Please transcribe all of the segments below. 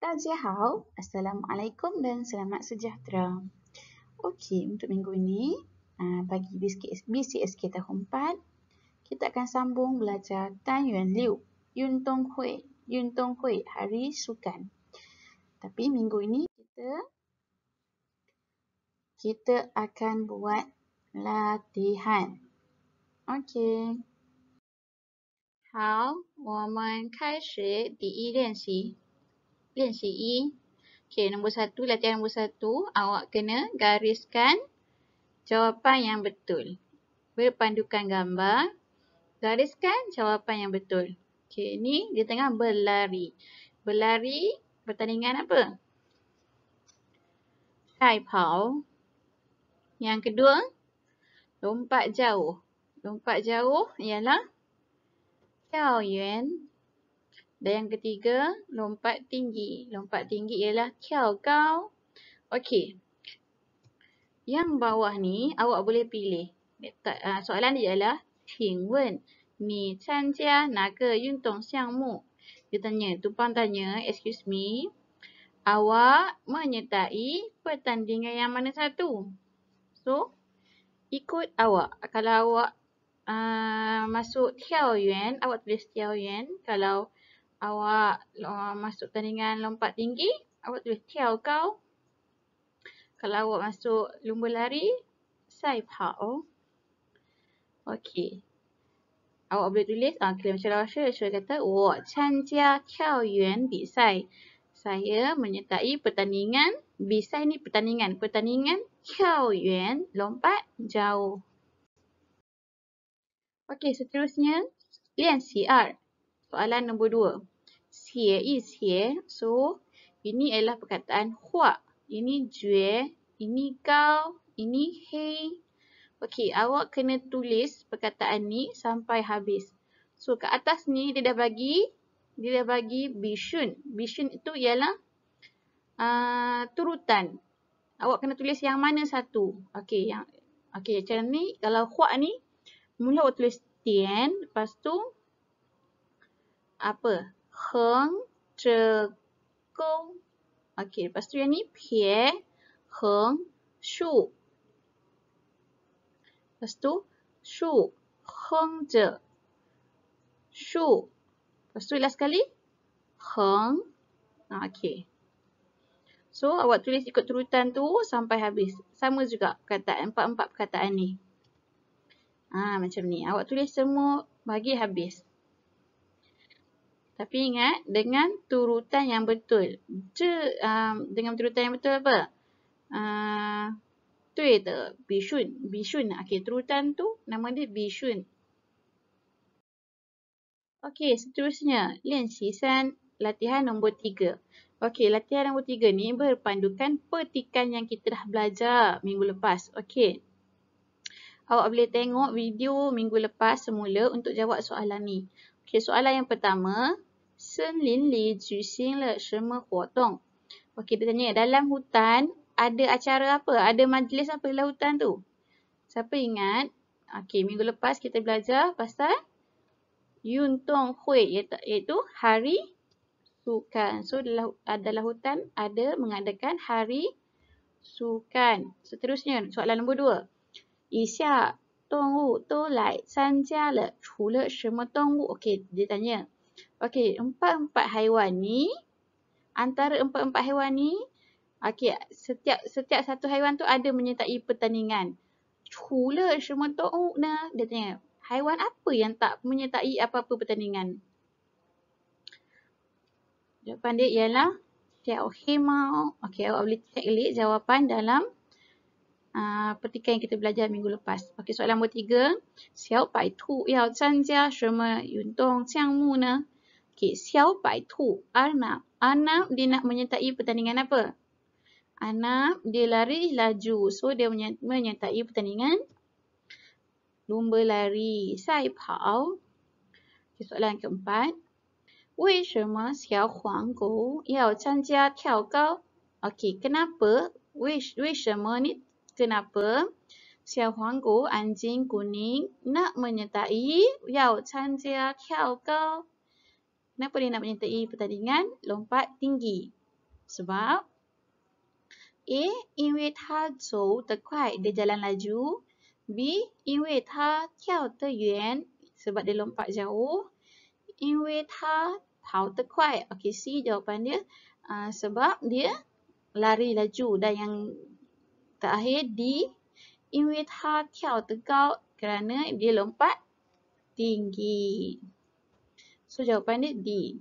Dajiahau, Assalamualaikum dan selamat sejahtera. Okey, untuk minggu ini, bagi BCSK tahun 4, kita akan sambung belajar Tan Yuan Liu, Yun Tong Hui, Hari Sukan. Tapi minggu ini kita akan buat latihan. Okey. 好，我们开始第一练习。练习一。Okey, nombor 1, latihan nombor 1, awak kena gariskan jawapan yang betul. Berpandukan gambar, gariskan jawapan yang betul. Okey, ni dia tengah berlari. Berlari, pertandingan apa? Saipao. Yang kedua, lompat jauh. Lompat jauh ialah Tiaoyuan. Dan yang ketiga, lompat tinggi. Lompat tinggi ialah Tiao Gao. Okey. Yang bawah ni awak boleh pilih. Soalan dia ialah 请问你参加哪个运动项目? Dia tanya, tumpang tanya, excuse me, awak menyertai pertandingan yang mana satu? So, ikut awak. Kalau awak masuk Tiaoyuan, awak tulis Tiaoyuan. Kalau awak masuk pertandingan lompat tinggi, awak tulis Tiao Gao. Kalau awak masuk lumba lari, Saipao. Okey. Awak boleh tulis, macam Rasha kata, 我参加跳远比赛. Saya menyertai pertandingan, bisai ni pertandingan. Pertandingan Tiaoyuan, lompat jauh. Okey, seterusnya, 练习2. Soalan nombor 2. 写一写. So, ini adalah perkataan hua. Ini jue, ini gao, ini hei. Okey, awak kena tulis perkataan ni sampai habis. So, kat atas ni dia dah bagi bishun. Bishun itu ialah turutan. Awak kena tulis yang mana satu. Okey, macam ni, kalau hua ni, mula awak tulis tian, lepas tu apa? Heng, zhe, gou. Okey, lepas tu yang ni pie, heng, shu. Lepas tu shu, heng, zhe, shu. Lepas tu last sekali heng. Okey. So, awak tulis ikut turutan tu sampai habis. Sama juga perkataan, empat perkataan ni. Macam ni. Awak tulis semua bagi habis. Tapi ingat, dengan turutan yang betul. Dengan turutan yang betul apa? 对的, bishun. Bishun. Okey, turutan tu nama dia bishun. Okey, seterusnya. 练习3, latihan nombor 3. Okey, latihan nombor 3 ni berpandukan petikan yang kita dah belajar minggu lepas. Okey. Awak boleh tengok video minggu lepas semula untuk jawab soalan ni. Okey, soalan yang pertama. 森林里举行了什么活动? Okey, dia tanya, dalam hutan ada acara apa? Ada majlis apa dalam hutan tu? Siapa ingat? Okey, minggu lepas kita belajar pasal Yun Tong Hui, iaitu Hari Sukan. So, dalam hutan ada mengadakan Hari Sukan. Seterusnya, soalan nombor 2. 以下动物都来参加了，除了什么动物? Okey, dia tanya. Okey, empat haiwan ni, antara empat haiwan ni, okey, setiap satu haiwan tu ada menyertai pertandingan. 除了什么动物呢? Dia tanya, haiwan apa yang tak menyertai apa-apa pertandingan? Jawapan dia ialah Tiao Himau. Okey, awak boleh cek jawapan dalam petikan yang kita belajar minggu lepas. Okey, soalan nombor 3. 小白兔要参加什么运动项目呢? Okey, 小白兔, Arnab. Arnab dia nak menyertai pertandingan apa? Arnab dia lari laju. So, dia menyertai pertandingan lumba lari, Saipao. Okey, soalan keempat. 为什么小黄狗要参加跳高? Okey, kenapa? 为什么 ni kenapa? 小黄狗, anjing kuning, nak menyertai 要参加跳高. Kenapa dia nak menyertai pertandingan lompat tinggi? Sebab A 因为他走得快 dia jalan laju. B 因为他跳得远 sebab dia lompat jauh. 因为他跑得快. Okey, C jawapan dia sebab dia lari laju. Dan yang terakhir D 因为他跳得高 kerana dia lompat tinggi. So jawapan dia D.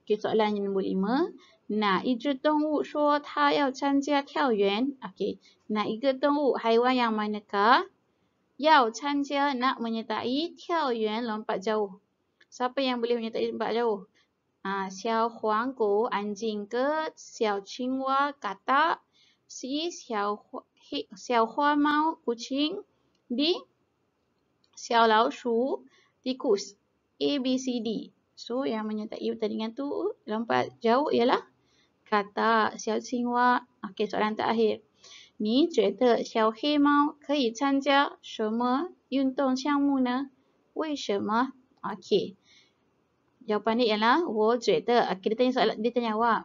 Okey, soalan yang nombor 5. 哪一只动物说它要参加跳远? Okey, 哪一个动物 haiwan yang manakah 要参加 nak menyertai 跳远 lompat jauh? Siapa yang boleh menyertai lompat jauh? Xiao Huang Go anjing ke? Xiao Qinghua katak? C Xiao Hua Mau kucing? D Xiao Lao Shu tikus? A, B, C, D. So yang menyertai pertandingan tu lompat jauh ialah katak, Xiao Qinghua. Okey, soalan terakhir. 你觉得小黑猫可以参加什么运动项目呢？为什么？ Okey. Jawapan dia ialah 我觉得. Okey, dia tanya awak.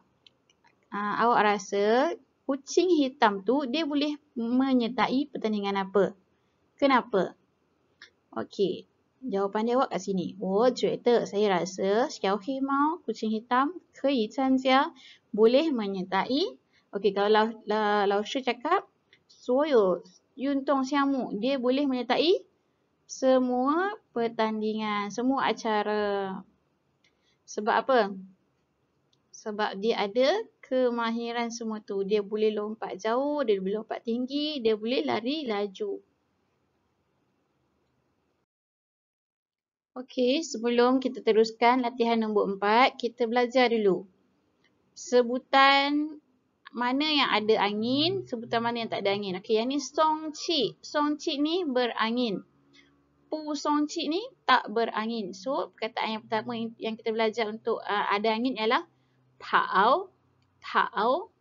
Awak rasa kucing hitam tu dia boleh menyertai pertandingan apa? Kenapa? Okey. Jawapan dia awak kat sini. 我觉得 saya rasa 小黑猫 kucing hitam 可以参加 boleh menyertai. Okey, kalau Lao Shi cakap 所有运动项目 dia boleh menyertai semua pertandingan, semua acara. Sebab apa? Sebab dia ada kemahiran semua tu. Dia boleh lompat jauh, dia boleh lompat tinggi, dia boleh lari laju. Okey, sebelum kita teruskan latihan nombor 4, kita belajar dulu sebutan mana yang ada angin, sebutan mana yang tak ada angin. Okey, yang ni song qi. Song qi ni berangin. Pu song qi ni tak berangin. So, perkataan yang pertama yang kita belajar untuk ada angin ialah pao. Pao.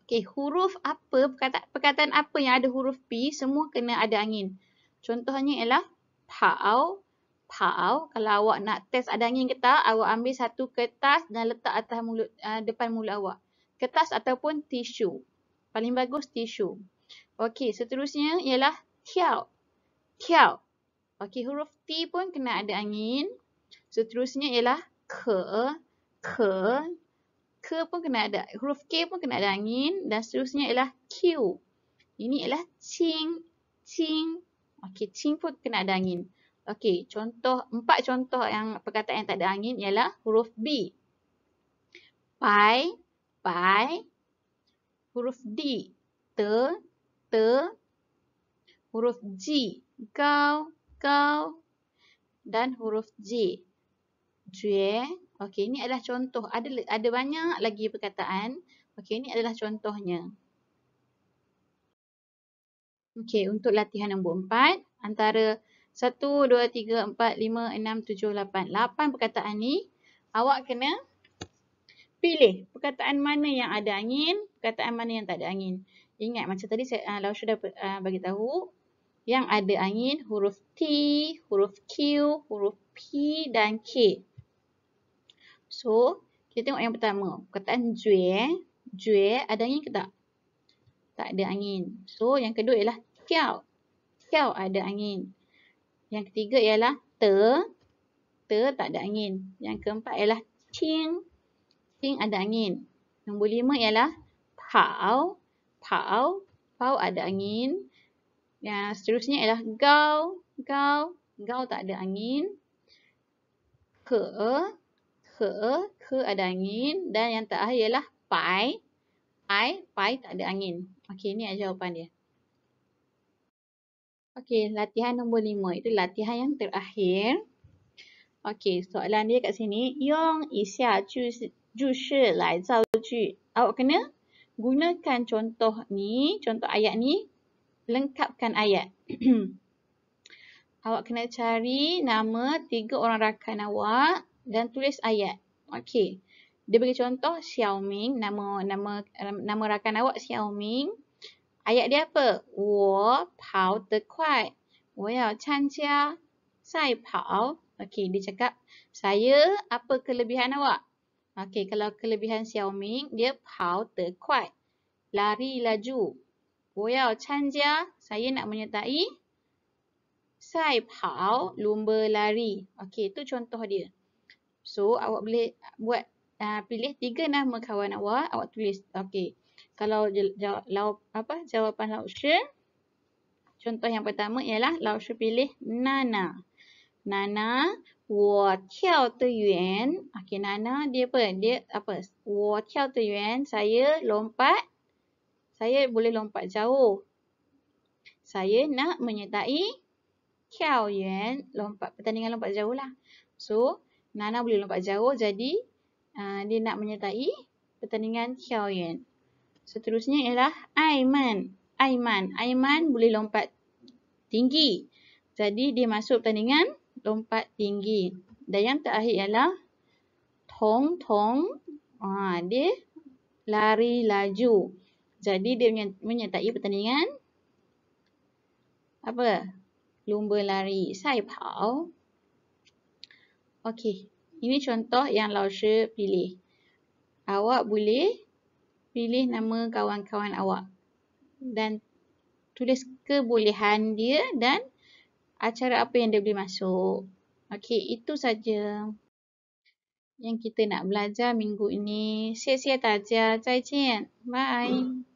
Okey, huruf apa, perkataan apa yang ada huruf P, semua kena ada angin. Contohnya ialah pao. Pao. Kalau awak nak test ada angin ke tak, awak ambil satu kertas dan letak atas mulut, depan mulut awak. Kertas ataupun tisu. Paling bagus tisu. Okey, seterusnya ialah tiao. Tiao. Okey, huruf T pun kena ada angin. Seterusnya ialah ke. Ke. Ke pun kena ada. Huruf K pun kena ada angin. Dan seterusnya ialah Q. Ini ialah cing. Cing. Okey, cing pun kena ada angin. Okey, empat contoh yang perkataan yang tak ada angin ialah huruf B. Pai. Pai. Huruf D. Te. Te. Huruf G. Gao. Gao. Dan huruf J. Jue. Okey, ini adalah contoh. Ada banyak lagi perkataan. Okey, ini adalah contohnya. Okey, untuk latihan nombor 4, antara 1, 2, 3, 4, 5, 6, 7, 8. 8 perkataan ni, awak kena pilih perkataan mana yang ada angin, perkataan mana yang tak ada angin. Ingat macam tadi Lao Shi dah bagi tahu, yang ada angin huruf T, huruf Q, huruf P dan K. So, kita tengok yang pertama. Perkataan jue. Jue ada angin ke tak? Tak ada angin. So, yang kedua ialah tiao. Tiao ada angin. Yang ketiga ialah te. Te tak ada angin. Yang keempat ialah cing. Cing ada angin. Nombor 5 ialah pao. Pao. Pao ada angin. Yang seterusnya ialah gao. Gao. Gao tak ada angin. Ke. Ke. Ke ada angin. Dan yang terakhir ialah pai. Pai. Pai tak ada angin. Okey, ini adalah jawapan dia. Okey, latihan nombor 5. Itu latihan yang terakhir. Okey, soalan dia kat sini. Yong isya jushi lai zao ju. Awak kena gunakan contoh ni, contoh ayat ni, lengkapkan ayat. Awak kena cari nama 3 orang rakan awak dan tulis ayat. Okey. Dia bagi contoh Xiaoming, nama rakan awak Xiaoming. Ayat dia apa? 我跑得快，我要参加赛跑. Okey, dia cakap, saya apa kelebihan awak? Okey, kalau kelebihan Xiao Ming, dia 跑得快, lari laju. 我要参加, saya nak menyertai 赛跑, lumba lari. Okey, itu contoh dia. So, awak boleh buat pilih 3 nama kawan awak tulis. Okey. Kalau jawapan Lao Shi, contoh yang pertama ialah Lao Shi pilih Nana. Nana, 我跳得远. Okey, Nana dia apa? Dia apa? 我跳得远, saya lompat. Saya boleh lompat jauh. Saya nak menyertai 跳远, pertandingan lompat jauh lah. So, Nana boleh lompat jauh, jadi dia nak menyertai pertandingan 跳远. Seterusnya ialah Aiman. Aiman boleh lompat tinggi. Jadi dia masuk pertandingan lompat tinggi. Dan yang terakhir ialah Tong. Dia lari laju. Jadi dia menyertai pertandingan apa? Lumba lari, 赛跑. Okey, ini contoh yang Lao Shi pilih. Awak boleh pilih nama kawan-kawan awak dan tulis kebolehan dia dan acara apa yang dia boleh masuk. Okey, itu saja yang kita nak belajar minggu ini. 谢谢大家，再见，bye.